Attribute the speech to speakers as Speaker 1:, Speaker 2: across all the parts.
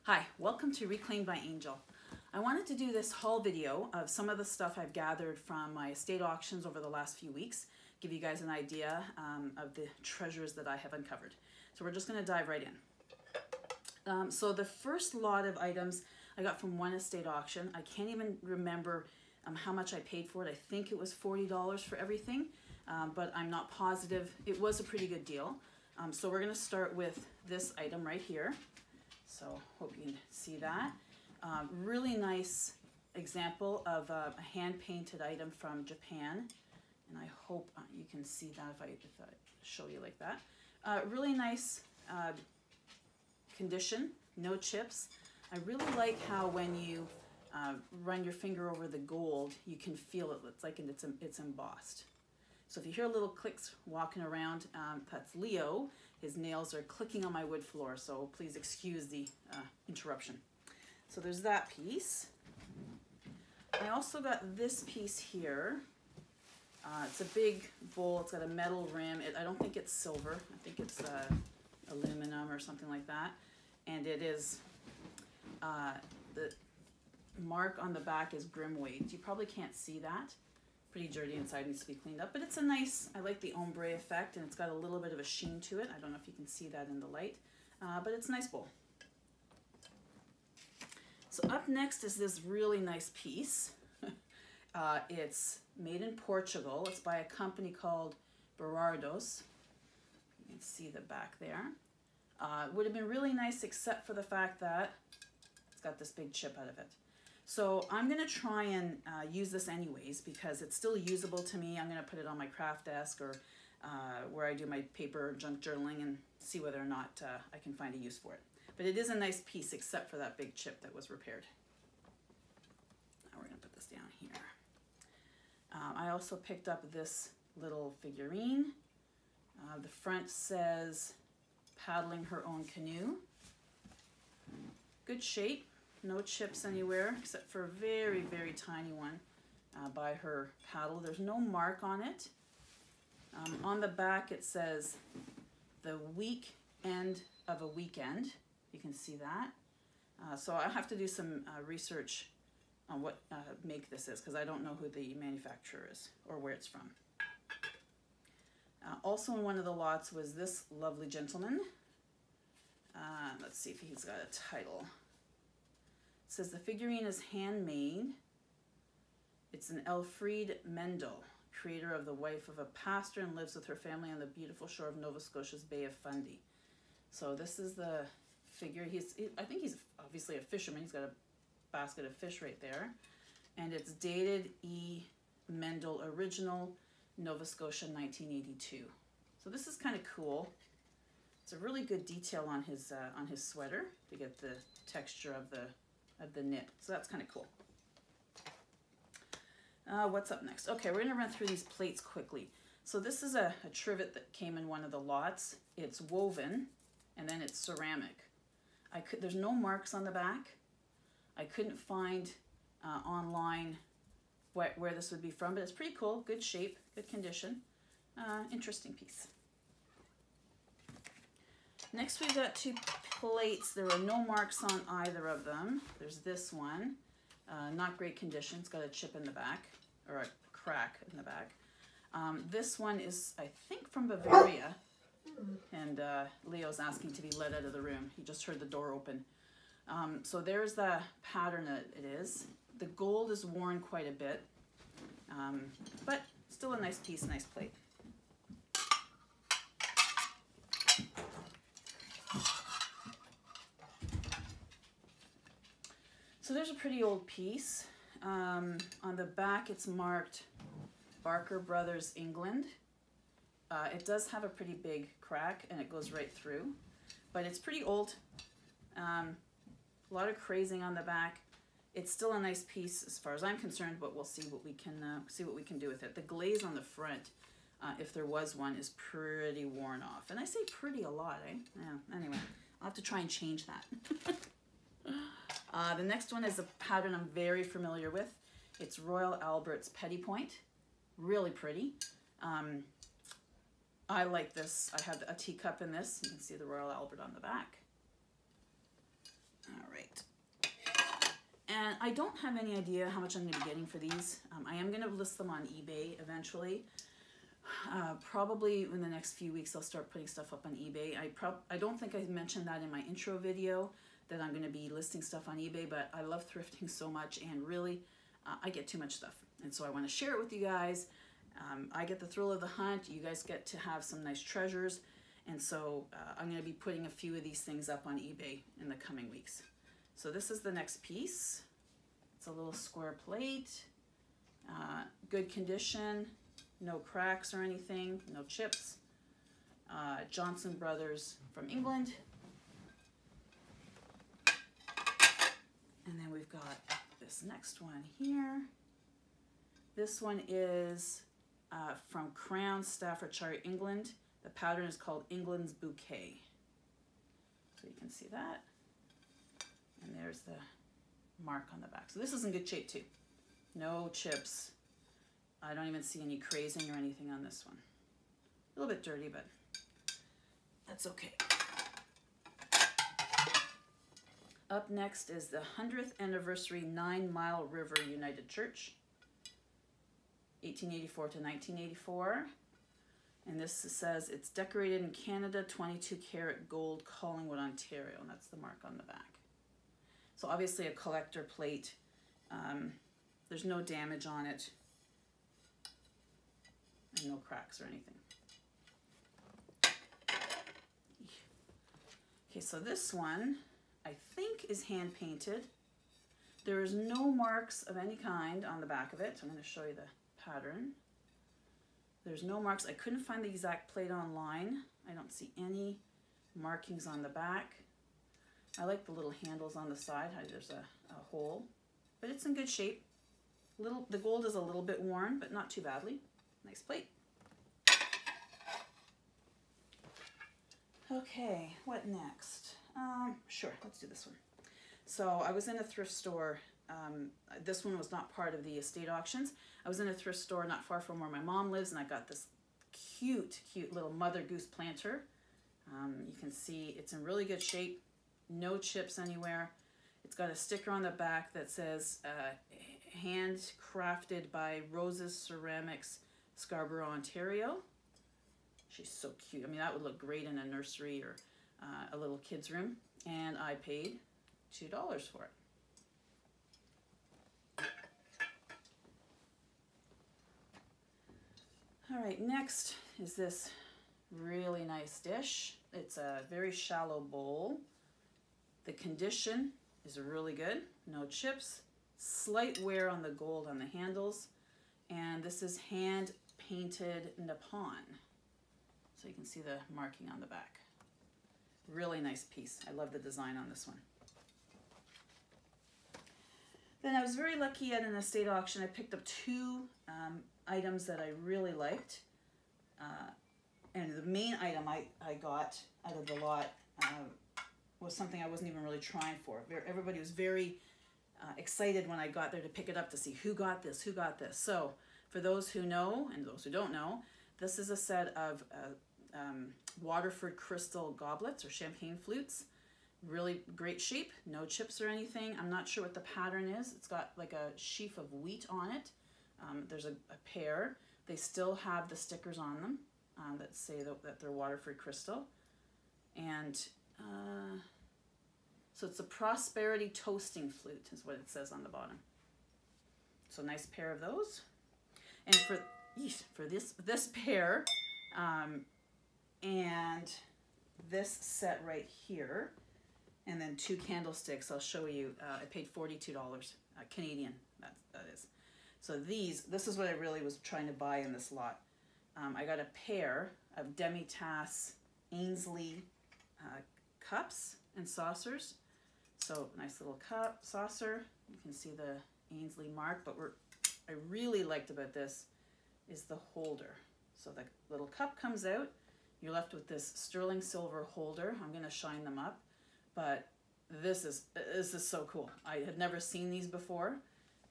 Speaker 1: Hi, welcome to Reclaimed by Angel. I wanted to do this haul video of some of the stuff I've gathered from my estate auctions over the last few weeks, give you guys an idea of the treasures that I have uncovered. So we're just going to dive right in. So the first lot of items I got from one estate auction. I can't even remember how much I paid for it. I think it was $40 for everything, but I'm not positive. It was a pretty good deal. So we're going to start with this item right here. So hope you can see that. Really nice example of a hand-painted item from Japan. And I hope you can see that if I show you like that. Really nice condition, no chips. I really like how when you run your finger over the gold, you can feel it. It's like it's embossed. So if you hear little clicks walking around, that's Leo. His nails are clicking on my wood floor, so please excuse the interruption. So there's that piece. I also got this piece here. It's a big bowl. It's got a metal rim. I don't think it's silver. I think it's aluminum or something like that. And it is, the mark on the back is Grimwade. You probably can't see that. Pretty dirty inside, needs to be cleaned up, but it's a nice, I like the ombre effect, and it's got a little bit of a sheen to it. I don't know if you can see that in the light, but it's a nice bowl. So up next is this really nice piece. It's made in Portugal. It's by a company called Berardos. You can see the back there. It would have been really nice except for the fact that it's got this big chip out of it. So I'm going to try and use this anyways because it's still usable to me. I'm going to put it on my craft desk or where I do my paper junk journaling and see whether or not I can find a use for it. But it is a nice piece except for that big chip that was repaired. Now we're going to put this down here. I also picked up this little figurine. The front says paddling her own canoe. Good shape. No chips anywhere except for a very, very tiny one by her paddle. There's no mark on it. On the back it says the week end of a weekend. You can see that. So I have to do some research on what make this is because I don't know who the manufacturer is or where it's from. Also in one of the lots was this lovely gentleman. Let's see if he's got a title. It says the figurine is handmade. It's an Elfriede Mendel, creator of the wife of a pastor and lives with her family on the beautiful shore of Nova Scotia's Bay of Fundy. So this is the figure. I think he's obviously a fisherman. He's got a basket of fish right there. And it's dated E. Mendel original, Nova Scotia, 1982. So this is kind of cool. It's a really good detail on his sweater to get the texture of the knit. So that's kind of cool. What's up next? Okay, we're going to run through these plates quickly. So this is a trivet that came in one of the lots. It's woven and then it's ceramic. There's no marks on the back. I couldn't find online where this would be from, but it's pretty cool. Good shape, good condition. Interesting piece. Next we've got two plates. There are no marks on either of them. There's this one, not great condition. It's got a chip in the back, or a crack in the back. This one is, I think, from Bavaria, and Leo's asking to be let out of the room. He just heard the door open. So there's the pattern that it is. The gold is worn quite a bit, but still a nice piece, nice plate. So there's a pretty old piece. On the back it's marked Barker Brothers, England. It does have a pretty big crack and it goes right through, but it's pretty old. A lot of crazing on the back. It's still a nice piece as far as I'm concerned, but we'll see what we can do with it. The glaze on the front, if there was one, is pretty worn off. And I say pretty a lot, eh? Yeah, anyway, I'll have to try and change that. The next one is a pattern I'm very familiar with. It's Royal Albert's Petit Point. Really pretty. I like this. I have a teacup in this. You can see the Royal Albert on the back. All right. I don't have any idea how much I'm going to be getting for these. I am going to list them on eBay eventually. Probably in the next few weeks I'll start putting stuff up on eBay. I don't think I mentioned that in my intro video, that I'm going to be listing stuff on eBay, but I love thrifting so much, and really I get too much stuff, and so I want to share it with you guys. I get the thrill of the hunt. You guys get to have some nice treasures, and so I'm going to be putting a few of these things up on eBay in the coming weeks. So this is the next piece. It's a little square plate, good condition, no cracks or anything, no chips. Johnson Brothers from England. And then we've got this next one here. This one is from Crown, Staffordshire, England. The pattern is called England's Bouquet. So you can see that. And there's the mark on the back. So this is in good shape too. No chips. I don't even see any crazing or anything on this one. A little bit dirty, but that's okay. Up next is the 100th anniversary 9 Mile River United Church, 1884 to 1984. And this says it's decorated in Canada, 22 karat gold, Collingwood, Ontario. And that's the mark on the back. So obviously a collector plate. There's no damage on it. And no cracks or anything. Okay, so this one I think is hand painted. There is no marks of any kind on the back of it. So I'm going to show you the pattern. There's no marks. I couldn't find the exact plate online. I don't see any markings on the back. I like the little handles on the side. There's a hole, but it's in good shape. The gold is a little bit worn, but not too badly. Nice plate. Okay, what next? Sure, let's do this one. So I was in a thrift store. This one was not part of the estate auctions. I was in a thrift store not far from where my mom lives, and I got this cute little Mother Goose planter. You can see it's in really good shape. No chips anywhere. It's got a sticker on the back that says handcrafted by Roses Ceramics, Scarborough, Ontario. She's so cute. I mean, that would look great in a nursery or a little kid's room. And I paid $2 for it. All right, next is this really nice dish. It's a very shallow bowl. The condition is really good. No chips. Slight wear on the gold on the handles. And this is hand painted Nippon. So you can see the marking on the back. Really nice piece. I love the design on this one. Then I was very lucky at an estate auction. I picked up two items that I really liked. And the main item I got out of the lot was something I wasn't even really trying for. Everybody was very excited when I got there to pick it up to see who got this, who got this. So for those who know and those who don't know, this is a set of Waterford crystal goblets or champagne flutes. Really great shape, no chips or anything. I'm not sure what the pattern is. It's got like a sheaf of wheat on it. There's a pair. They still have the stickers on them that say that they're Waterford crystal. And so it's a Prosperity Toasting Flute is what it says on the bottom. So nice pair of those. And for this pair and this set right here, and then two candlesticks, I'll show you. I paid $42 Canadian. That is. So this is what I really was trying to buy in this lot. I got a pair of Demi-Tasse Ainsley cups and saucers. So nice little cup, saucer. You can see the Ainsley mark, but I really liked about this is the holder. So the little cup comes out. You're left with this sterling silver holder. I'm going to shine them up, but this is so cool. I had never seen these before,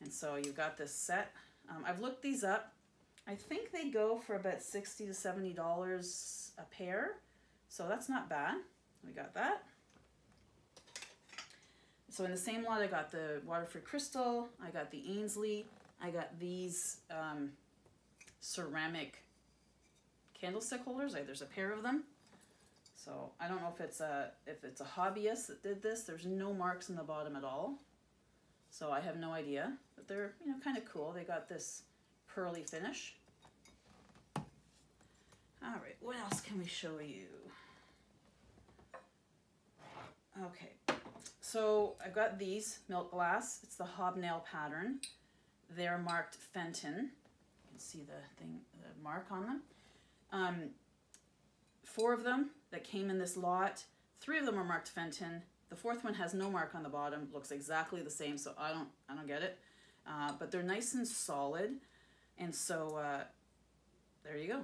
Speaker 1: and so you've got this set. I've looked these up. I think they go for about $60 to $70 a pair, so that's not bad. We got that. So in the same lot, I got the Waterford Crystal, I got the Ainsley, I got these ceramic candlestick holders. There's a pair of them. So I don't know if it's a hobbyist that did this. There's no marks in the bottom at all. So I have no idea, but they're, you know, kind of cool. They got this pearly finish. All right, what else can we show you? Okay, so I've got these milk glass. It's the hobnail pattern. They're marked Fenton. You can see the mark on them. 4 of them that came in this lot. 3 of them are marked Fenton. The 4th one has no mark on the bottom. Looks exactly the same, so I don't get it. But they're nice and solid, and so there you go.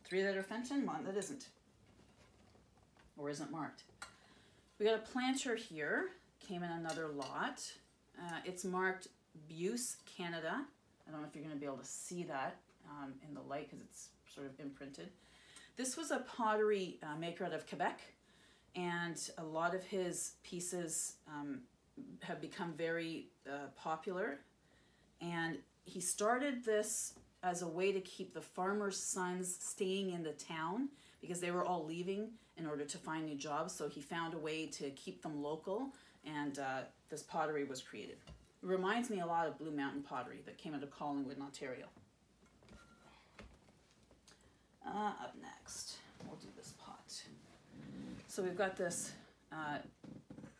Speaker 1: 3 that are Fenton, 1 that isn't, or isn't marked. We got a planter here. Came in another lot. It's marked Buse, Canada. I don't know if you're going to be able to see that in the light because it's sort of imprinted. This was a pottery maker out of Quebec, and a lot of his pieces have become very popular. And he started this as a way to keep the farmers' sons staying in the town because they were all leaving in order to find new jobs. So he found a way to keep them local, and this pottery was created. It reminds me a lot of Blue Mountain pottery that came out of Collingwood, Ontario. Up next, we'll do this pot. So we've got this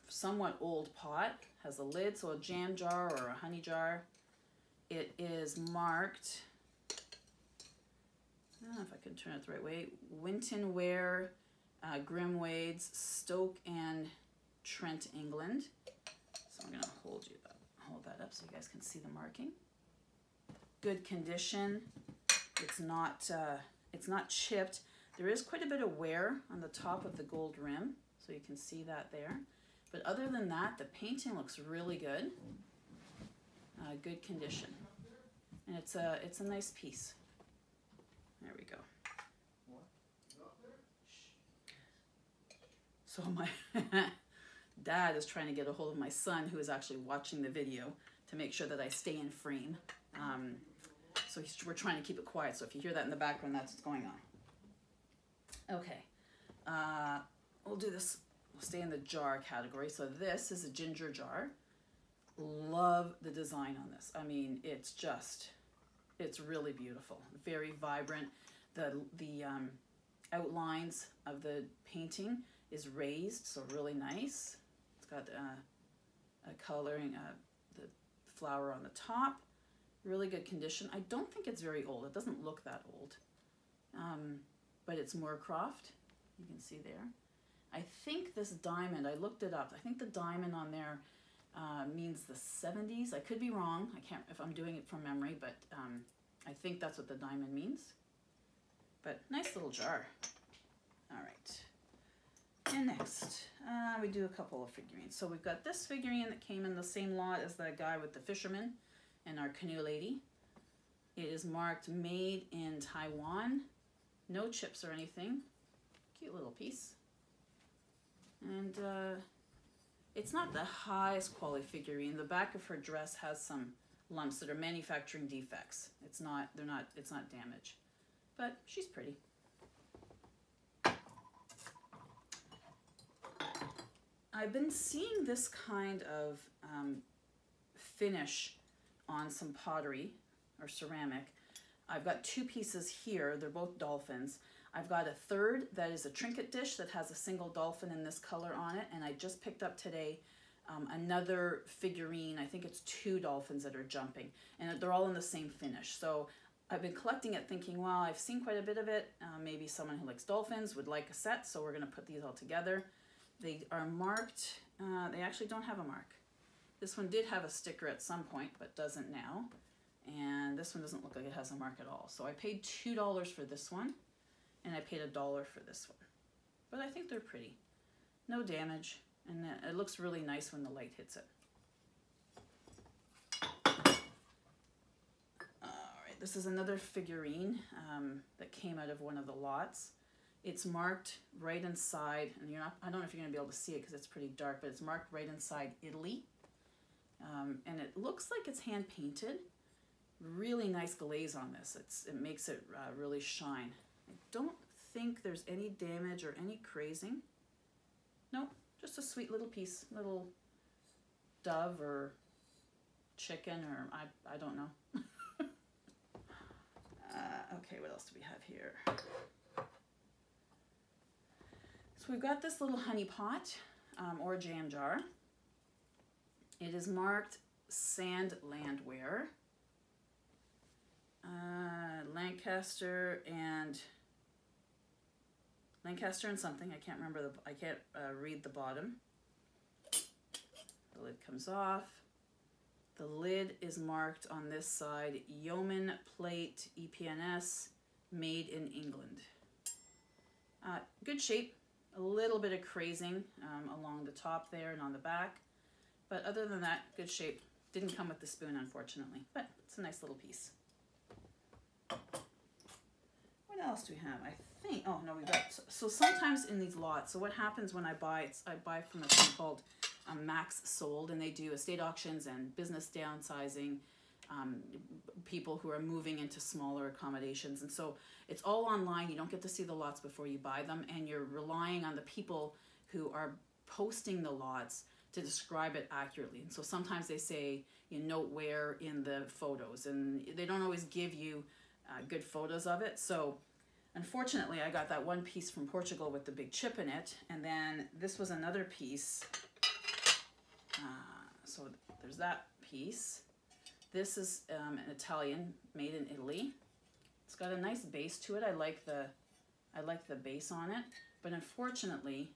Speaker 1: somewhat old pot. Has a lid, so a jam jar or a honey jar. It is marked, I don't know if I can turn it the right way, Winton Ware, Grimwades, Stoke and Trent, England. So I'm going to hold that up so you guys can see the marking. Good condition. It's not chipped. There is quite a bit of wear on the top of the gold rim, so you can see that there. But other than that, the painting looks really good. Good condition, and it's a nice piece. There we go. So my dad is trying to get a hold of my son, who is actually watching the video, to make sure that I stay in frame. So we're trying to keep it quiet. So if you hear that in the background, that's what's going on. Okay, we'll do this. We'll stay in the jar category. So this is a ginger jar. Love the design on this. I mean, it's really beautiful. Very vibrant. The outlines of the painting is raised, so really nice. It's got a coloring, the flower on the top. Really good condition. I don't think it's very old. It doesn't look that old. But it's Moorcroft. You can see there. I think this diamond, I looked it up. I think the diamond on there means the 70s. I could be wrong. I can't, if I'm doing it from memory, but I think that's what the diamond means. But nice little jar. All right. And next, we do a couple of figurines. So we've got this figurine that came in the same lot as the guy with the fisherman and our canoe lady. It is marked made in Taiwan. No chips or anything. Cute little piece. And it's not the highest quality figurine. The back of her dress has some lumps that are manufacturing defects. It's not damage, but she's pretty. I've been seeing this kind of finish on some pottery or ceramic. I've got 2 pieces here. They're both dolphins. I've got a third that is a trinket dish that has a single dolphin in this color on it, and I just picked up today another figurine. I think it's 2 dolphins that are jumping, and they're all in the same finish. So I've been collecting it thinking, well, I've seen quite a bit of it. Maybe someone who likes dolphins would like a set, so we're going to put these all together. They are marked. They actually don't have a mark. This one did have a sticker at some point, but doesn't now. And this one doesn't look like it has a mark at all. So I paid $2 for this one, and I paid $1 for this one. But I think they're pretty. No damage, and it looks really nice when the light hits it. All right, this is another figurine that came out of one of the lots. It's marked right inside, and I don't know if you're going to be able to see it because it's pretty dark, but it's marked right inside Italy. And it looks like it's hand painted. Really nice glaze on this. It makes it really shine. I don't think there's any damage or any crazing. Nope, just a sweet little piece, little dove or chicken, or I don't know. Okay, what else do we have here? So we've got this little honey pot or jam jar. It is marked Sandlandware, Lancaster and something. I can't remember I can't read the bottom. The lid comes off. The lid is marked on this side, Yeoman Plate EPNS, made in England. Good shape, a little bit of crazing along the top there and on the back. But other than that, good shape. Didn't come with the spoon, unfortunately, but it's a nice little piece. What else do we have? I think, oh no, we've got, so sometimes in these lots, so what happens when I buy, I buy from a thing called Max Sold, and they do estate auctions and business downsizing, people who are moving into smaller accommodations. And so it's all online. You don't get to see the lots before you buy them, and you're relying on the people who are posting the lots to describe it accurately. And so sometimes they say, you note where in the photos, and they don't always give you good photos of it. So unfortunately, I got that one piece from Portugal with the big chip in it, and then this was another piece. So there's that piece. This is an Italian, made in Italy. It's got a nice base to it. I like the base on it, but unfortunately,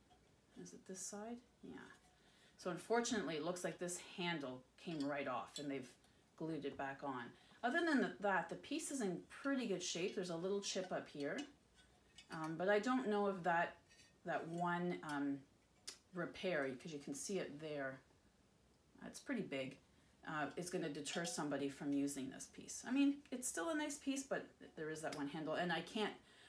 Speaker 1: is it this side? Yeah. So unfortunately, it looks like this handle came right off, and they've glued it back on. Other than that, the piece is in pretty good shape. There's a little chip up here, but I don't know if that one repair, because you can see it there, it's pretty big, is going to deter somebody from using this piece. I mean, it's still a nice piece, but there is that one handle, and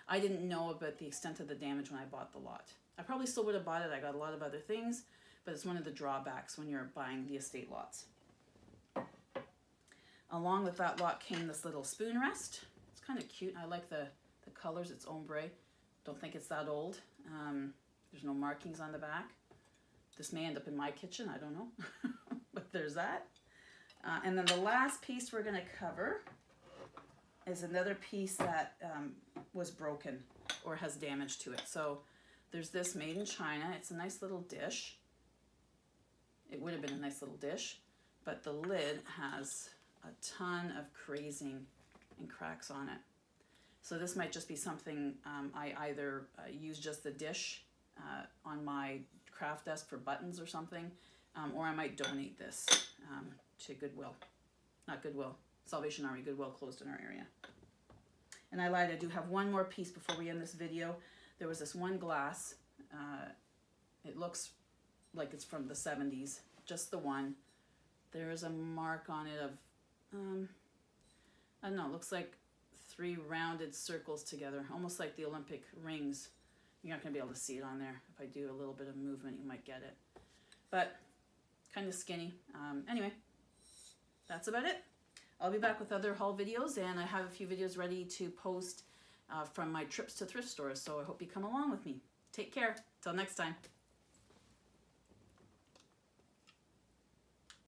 Speaker 1: I didn't know about the extent of the damage when I bought the lot. I probably still would have bought it. I got a lot of other things, but it's one of the drawbacks when you're buying the estate lots. Along with that lot came this little spoon rest. It's kind of cute. I like the colors. It's ombre. Don't think it's that old. There's no markings on the back. This may end up in my kitchen. I don't know. But there's that. And then the last piece we're going to cover is another piece that was broken or has damage to it. So there's this made in China. It's a nice little dish. It would have been a nice little dish, but the lid has a ton of crazing and cracks on it. So this might just be something I either use just the dish on my craft desk for buttons or something, or I might donate this to Goodwill. Not Goodwill, Salvation Army. Goodwill closed in our area. And I lied, I do have one more piece before we end this video. There was this one glass. It looks like it's from the 70s, just the one. There is a mark on it of, I don't know, it looks like 3 rounded circles together, almost like the Olympic rings. You're not going to be able to see it on there. If I do a little bit of movement, you might get it. But kind of skinny. Anyway, that's about it. I'll be back with other haul videos, and I have a few videos ready to post from my trips to thrift stores, so I hope you come along with me. Take care. Till next time.